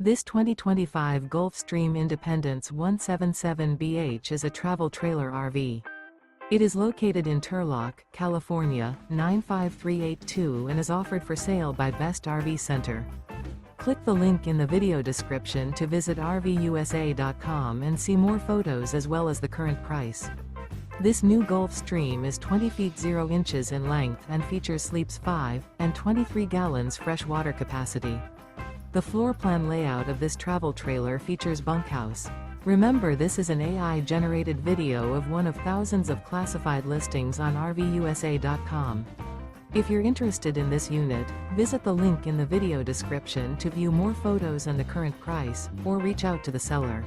This 2025 Gulfstream Independence 177BH is a travel trailer RV. It is located in Turlock, California, 95382 and is offered for sale by Best RV Center. Click the link in the video description to visit RVUSA.com and see more photos as well as the current price. This new Gulfstream is 20 feet 0 inches in length and features sleeps 5 and 23 gallons fresh water capacity. The floor plan layout of this travel trailer features bunkhouse. Remember, this is an AI-generated video of one of thousands of classified listings on RVUSA.com. If you're interested in this unit, visit the link in the video description to view more photos and the current price, or reach out to the seller.